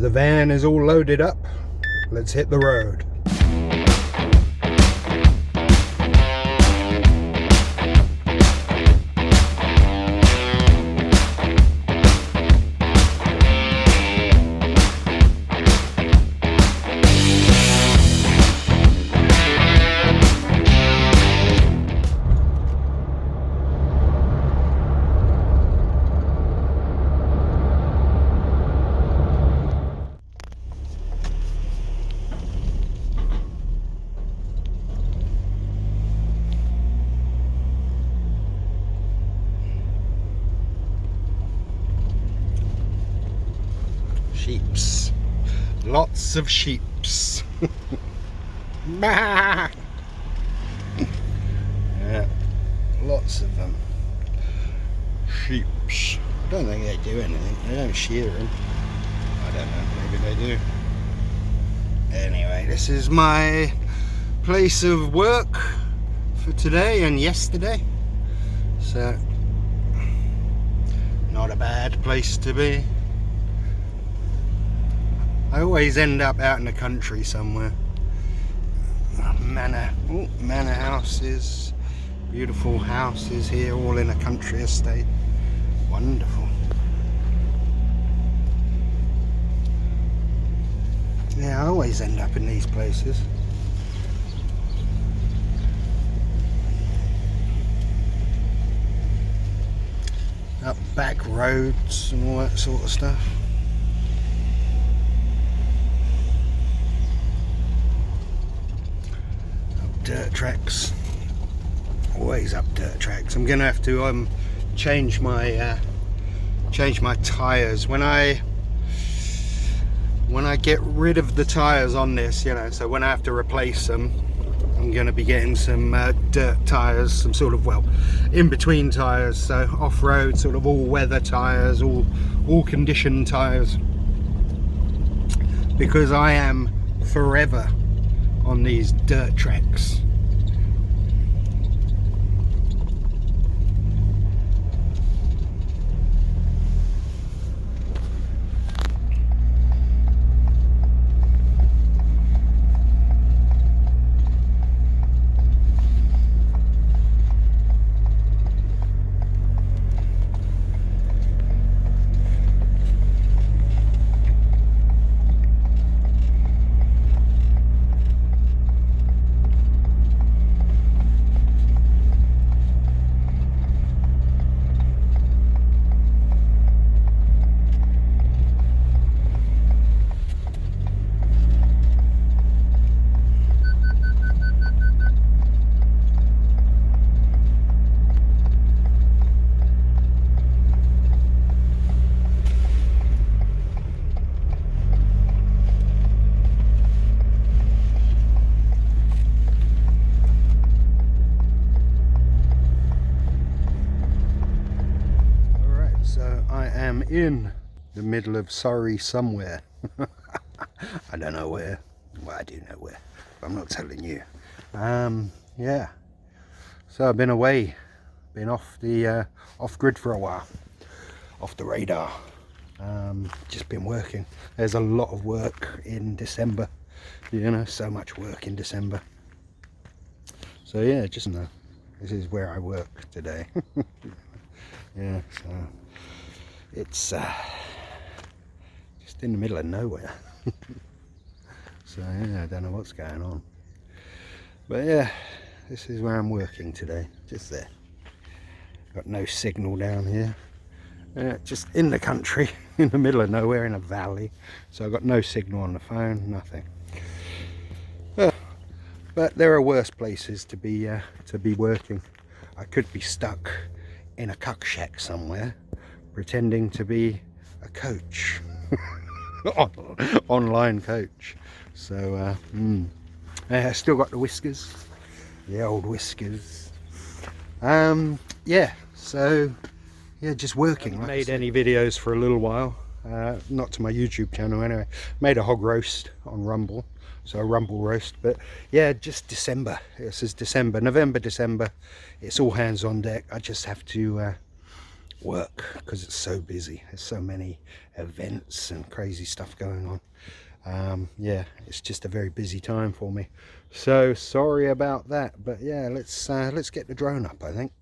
The van is all loaded up. Let's hit the road. Sheeps. Lots of sheeps. Yeah, lots of them. Sheeps. I don't think they do anything. They don't shear them. I don't know. Maybe they do. Anyway, this is my place of work for today and yesterday. So, not a bad place to be. I always end up out in the country somewhere. Manor houses, beautiful houses here, all in a country estate. Wonderful. Yeah, I always end up in these places. Up back roads and all that sort of stuff. Dirt tracks, always up dirt tracks. I'm gonna have to change my tires when I get rid of the tires on this, you know. So when I have to replace them, I'm gonna be getting some dirt tires, some sort of, well, in between tires, so off-road, sort of all-weather tires, all condition tires, because I am forever on these dirt tracks. In the middle of Surrey somewhere. I don't know where. Well, I do know where, but I'm not telling you. Yeah, so I've been away, been off the off grid for a while, off the radar. Just been working. There's a lot of work in December, you know, so much work in December. So yeah, just know this is where I work today. Yeah, so it's just in the middle of nowhere. So yeah, I don't know what's going on, but yeah, this is where I'm working today, just there. Got no signal down here, just in the country, in the middle of nowhere, in a valley, so I've got no signal on the phone, nothing. But there are worse places to be working. I could be stuck in a cuck shack somewhere, pretending to be a coach. Online coach. So I still got the whiskers, the old whiskers. Yeah, so yeah, just working. I haven't made any videos for a little while, not to my YouTube channel anyway. Made a hog roast on Rumble, so a Rumble roast. But yeah, just December. This is December, November, December. It's all hands on deck. I just have to work because it's so busy. There's so many events and crazy stuff going on. Yeah, it's just a very busy time for me, so sorry about that. But yeah, let's get the drone up, I think.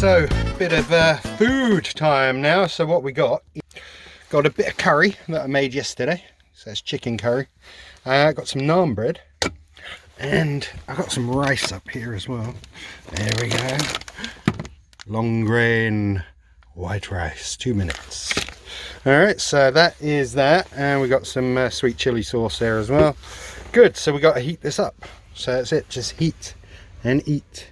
So, bit of food time now. So what we got a bit of curry that I made yesterday. So it's chicken curry. I got some naan bread, and I got some rice up here as well. There we go. Long grain white rice, 2 minutes. All right, so that is that, and we got some sweet chili sauce there as well. Good. So we got to heat this up. So that's it. Just heat and eat.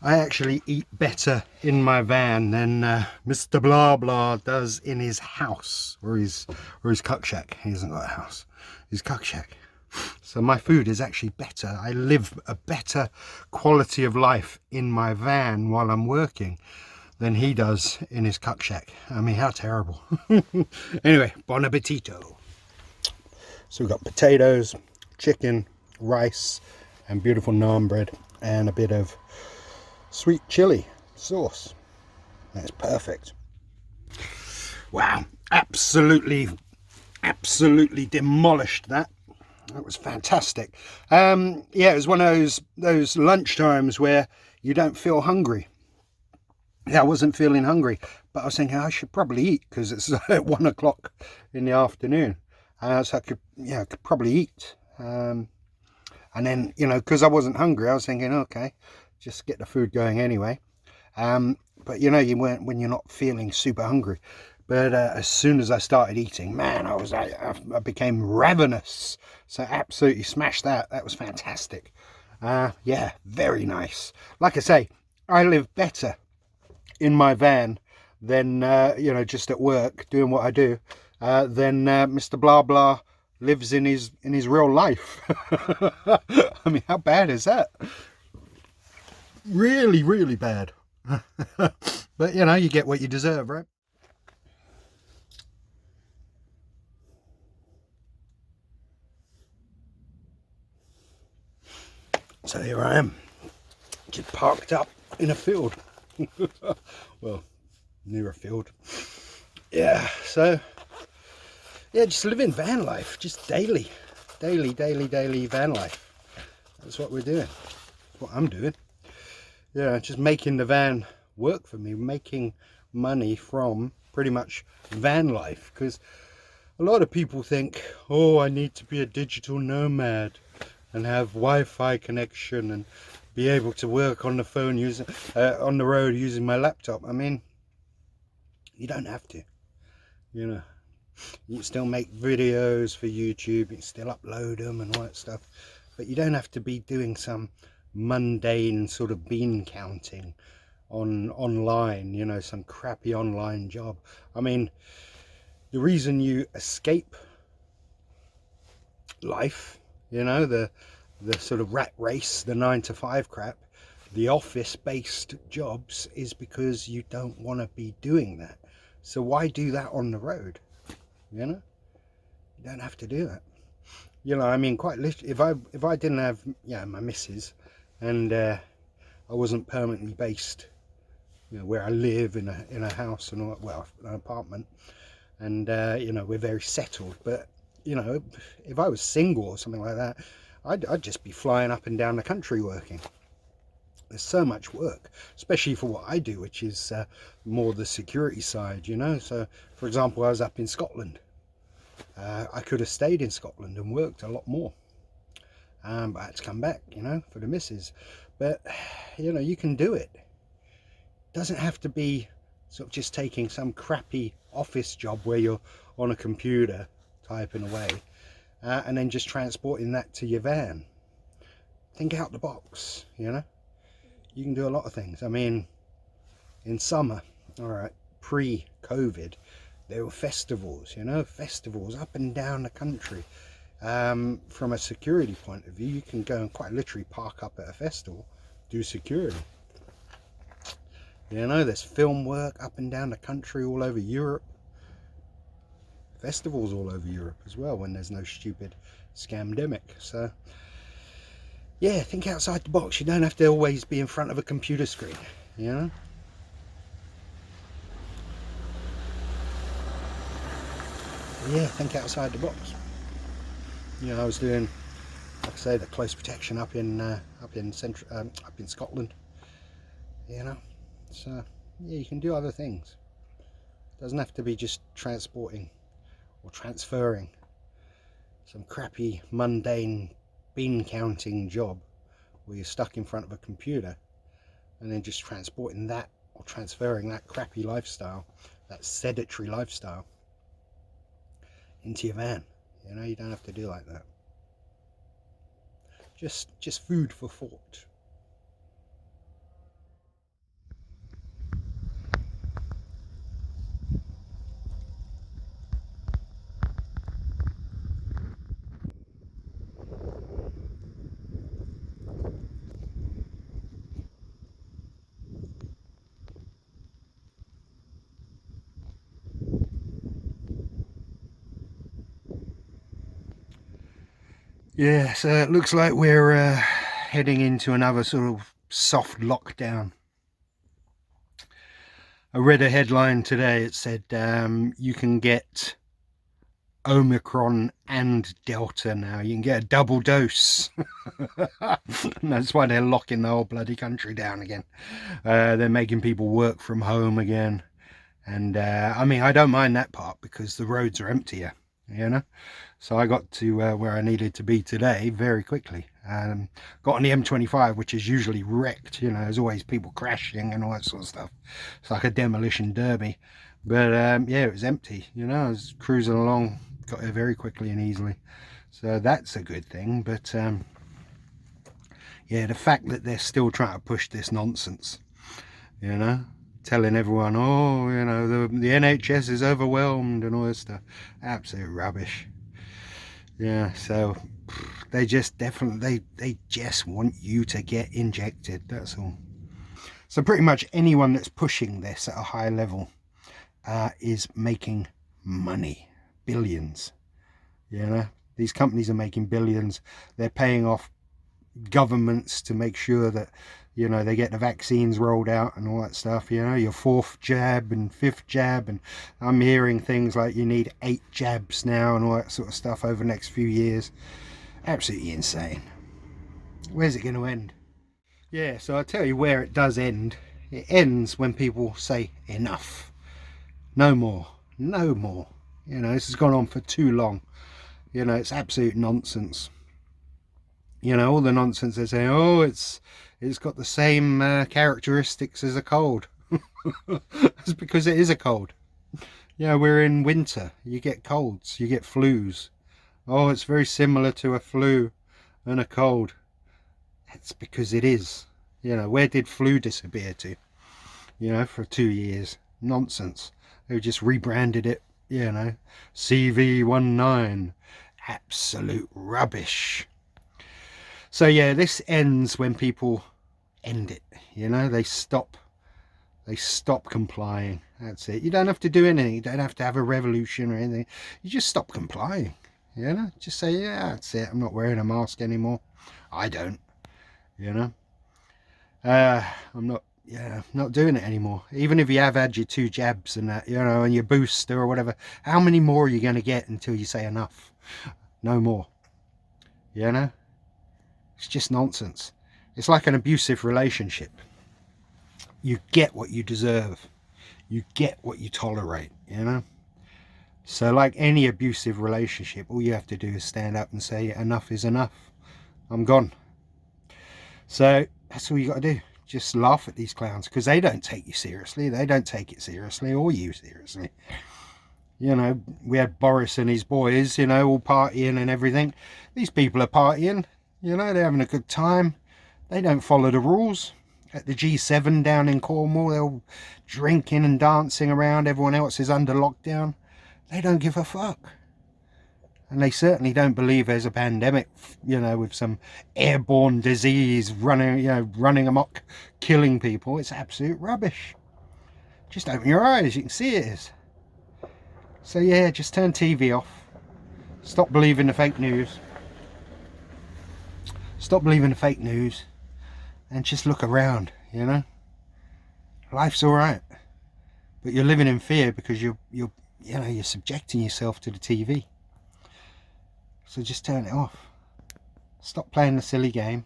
I actually eat better in my van than Mr. Blah Blah does in his house, or his cook shack. He hasn't got a house, his cook shack. So my food is actually better. I live a better quality of life in my van while I'm working than he does in his cook shack. I mean, how terrible. Anyway, bon appetito. So we've got potatoes, chicken, rice, and beautiful naan bread, and a bit of sweet chili sauce. That's perfect. Wow, absolutely demolished that. That was fantastic. Yeah, it was one of those lunch times where you don't feel hungry. Yeah, I wasn't feeling hungry, but I was thinking I should probably eat because it's 1 o'clock in the afternoon. So I could probably eat. And then, because I wasn't hungry, I was thinking, okay, just get the food going anyway. But you weren't when you're not feeling super hungry. But as soon as I started eating, man, I became ravenous. So absolutely smashed that. That was fantastic. Yeah, very nice. Like I say, I live better in my van than just at work doing what I do, than Mr. Blah Blah lives in his real life. I mean, how bad is that? Really bad. But you get what you deserve, right? So here I am, just parked up in a field. Well, near a field. Yeah, so yeah, just living van life, just daily van life. That's what we're doing. That's what I'm doing. Yeah, just making the van work for me, making money from pretty much van life. Because a lot of people think, oh, I need to be a digital nomad and have Wi-Fi connection and be able to work on the phone using on the road using my laptop. I mean, you don't have to. You can still make videos for YouTube, you can still upload them and all that stuff, but you don't have to be doing some mundane sort of bean counting online, some crappy online job. I mean, the reason you escape life, the sort of rat race, the 9-to-5 crap, the office-based jobs, is because you don't want to be doing that. So why do that on the road? You don't have to do that. I mean, quite literally, if I didn't have my missus, and I wasn't permanently based where I live in a house and all, well, an apartment, and we're very settled, but you know, if I was single or something like that, I'd just be flying up and down the country working. There's so much work, especially for what I do, which is more the security side, you know. So, for example, I was up in Scotland. I could have stayed in Scotland and worked a lot more, but I had to come back, you know, for the missus. But, you know, you can do it. Doesn't have to be sort of just taking some crappy office job where you're on a computer typing away and then just transporting that to your van. Think out the box, you know. You can do a lot of things. I mean, in summer, all right, pre-COVID, there were festivals, you know, festivals up and down the country. From a security point of view, you can go and quite literally park up at a festival, do security. You know, there's film work up and down the country, all over Europe. Festivals all over Europe as well, when there's no stupid scamdemic. So, yeah, think outside the box. You don't have to always be in front of a computer screen, you know? Yeah, think outside the box. You know, I was doing, like I say, the close protection up in Scotland. You know, so yeah, you can do other things. It doesn't have to be just transporting or transferring some crappy, mundane bean counting job where you're stuck in front of a computer and then just transporting that or transferring that crappy lifestyle, that sedentary lifestyle, into your van. You know, you don't have to do like that. Just food for thought. Yeah, so it looks like we're heading into another sort of soft lockdown. I read a headline today. It said you can get Omicron and Delta now. You can get a double dose. And that's why they're locking the whole bloody country down again. They're making people work from home again. And I mean, I don't mind that part because the roads are emptier, you know. So I got to where I needed to be today very quickly. Got on the M25, which is usually wrecked. You know, there's always people crashing and all that sort of stuff. It's like a demolition derby. But yeah, it was empty. You know, I was cruising along, got there very quickly and easily. So that's a good thing. But yeah, the fact that they're still trying to push this nonsense, you know, telling everyone, oh, you know, the NHS is overwhelmed and all this stuff. Absolute rubbish. Yeah, so they just definitely, they just want you to get injected, that's all. So pretty much anyone that's pushing this at a high level is making money, billions, you know. These companies are making billions. They're paying off governments to make sure that, you know, they get the vaccines rolled out and all that stuff, you know, your fourth jab and fifth jab. And I'm hearing things like you need 8 jabs now and all that sort of stuff over the next few years. Absolutely insane. Where's it going to end? Yeah, so I'll tell you where it does end. It ends when people say enough. No more. No more. You know, this has gone on for too long. You know, it's absolute nonsense. You know, all the nonsense they say, oh, it's got the same characteristics as a cold. It's because it is a cold. Yeah, we're in winter. You get colds, you get flus. Oh, it's very similar to a flu and a cold. It's because it is. You know, where did flu disappear to? You know, for 2 years. Nonsense. They just rebranded it, you know, CV19. Absolute rubbish. So yeah, this ends when people end it. You know, they stop complying. That's it. You don't have to do anything. You don't have to have a revolution or anything. You just stop complying. You know, just say, yeah, that's it. I'm not wearing a mask anymore. I don't. You know, I'm not yeah, not doing it anymore. Even if you have had your 2 jabs and that, you know, and your booster or whatever, how many more are you going to get until you say enough? No more. You know? It's just nonsense. It's like an abusive relationship. You get what you deserve. You get what you tolerate, you know? So like any abusive relationship, all you have to do is stand up and say, enough is enough. I'm gone. So that's all you got to do. Just laugh at these clowns, because they don't take you seriously. They don't take it seriously, or you seriously. You know, we had Boris and his boys, you know, all partying and everything. These people are partying, you know, they're having a good time. They don't follow the rules. At the G7 down in Cornwall, they're all drinking and dancing around. Everyone else is under lockdown. They don't give a fuck. And they certainly don't believe there's a pandemic, you know, with some airborne disease running, you know, running amok, killing people. It's absolute rubbish. Just open your eyes, you can see it is. So yeah, just turn TV off. Stop believing the fake news. Stop believing the fake news. And just look around, you know. Life's all right. But you're living in fear because you're subjecting yourself to the TV. So just turn it off. Stop playing the silly game.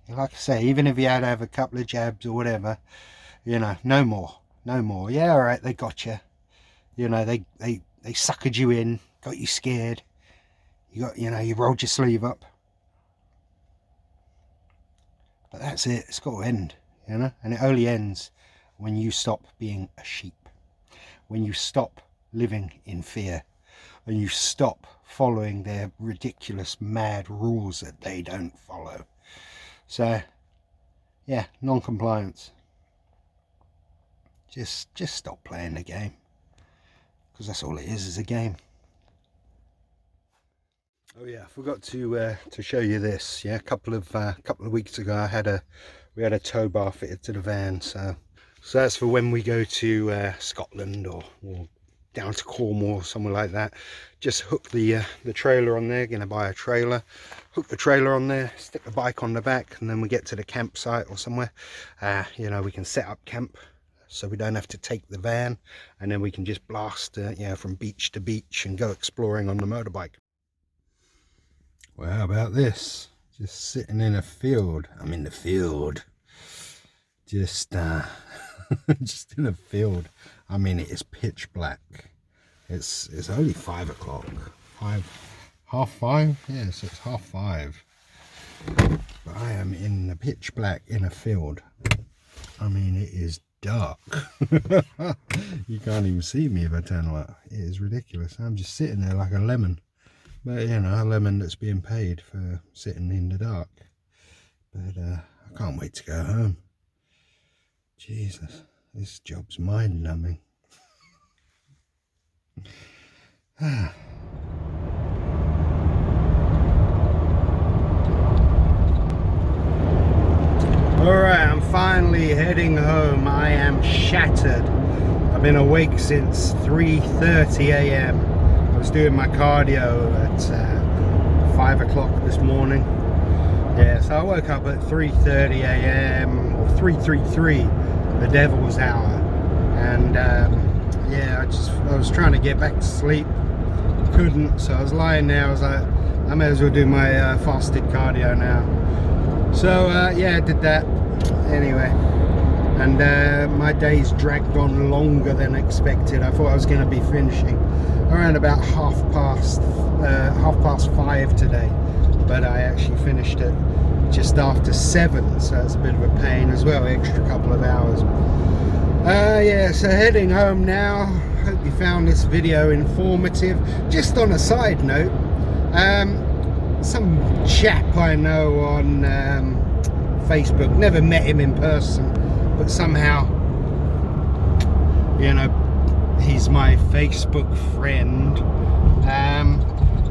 Like I say, even if you had to have a couple of jabs or whatever, you know, no more. No more. Yeah, all right, they got you. You know, they suckered you in, got you scared. You rolled your sleeve up. But that's it. It's got to end, you know. And it only ends when you stop being a sheep. When you stop living in fear. And you stop following their ridiculous, mad rules that they don't follow. So, yeah, non-compliance. Just stop playing the game, because that's all it is a game. Oh yeah, I forgot to show you this. Yeah, a couple of weeks ago, we had a tow bar fitted to the van. So that's for when we go to Scotland or down to Cornwall, somewhere like that. Just hook the trailer on there. Gonna buy a trailer, hook the trailer on there, stick the bike on the back, and then we get to the campsite or somewhere. You know, we can set up camp, so we don't have to take the van, and then we can just blast, you know, from beach to beach and go exploring on the motorbike. Well, how about this? Just sitting in a field. I'm in the field. Just just in a field. I mean, it is pitch black. It's only 5 o'clock. 5:30. Yeah, so it's 5:30. But I am in the pitch black in a field. I mean, it is dark. You can't even see me if I turn light. It is ridiculous. I'm just sitting there like a lemon. But you know, a lemon that's being paid for sitting in the dark. But I can't wait to go home. Jesus, this job's mind-numbing. Alright, I'm finally heading home. I am shattered. I've been awake since 3:30 a.m. I was doing my cardio at 5 o'clock this morning. Yeah, so I woke up at 3:30 a.m. or 3:33, the devil's hour. And yeah, I was trying to get back to sleep. Couldn't, so I was lying there. I was like, I may as well do my fasted cardio now. So yeah, I did that anyway. And my days dragged on longer than expected. I thought I was going to be finishing around about half past 5 today, but I actually finished it just after 7, so that's a bit of a pain as well, extra couple of hours. Yeah, so heading home now. Hope you found this video informative. Just on a side note, some chap I know on Facebook, never met him in person, but somehow, you know, he's my Facebook friend.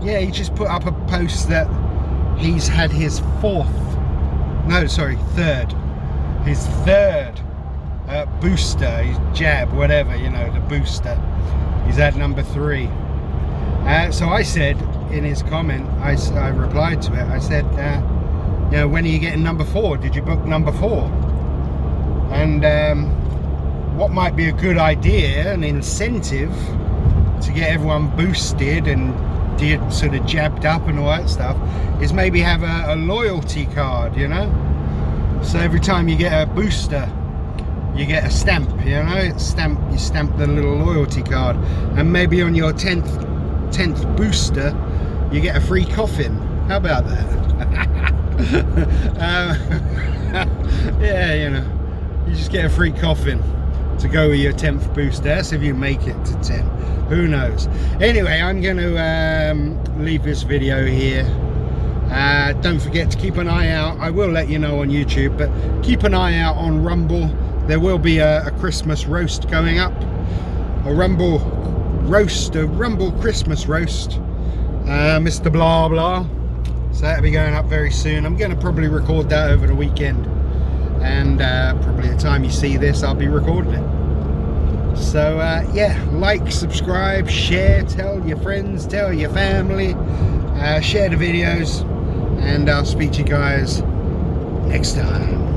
Yeah, he just put up a post that he's had his third booster, his jab, whatever, you know, the booster. He's had number 3. So I said in his comment, I replied to it, I said, you know, when are you getting number 4? Did you book number 4? And what might be a good idea, an incentive to get everyone boosted and sort of jabbed up and all that stuff, is maybe have a loyalty card, you know. So every time you get a booster, you get a stamp, you know. You stamp the little loyalty card, and maybe on your 10th booster you get a free coffin. How about that? Yeah, you know, you just get a free coffin to go with your 10th booster. That's if you make it to 10. Who knows? Anyway, I'm going to leave this video here. Don't forget to keep an eye out. I will let you know on YouTube, but keep an eye out on Rumble. There will be a Christmas roast going up. A Rumble Christmas roast. Mr. Blah Blah. So that'll be going up very soon. I'm going to probably record that over the weekend. And probably the time you see this, I'll be recording it. So yeah, like, subscribe, share, tell your friends, tell your family, share the videos, and I'll speak to you guys next time.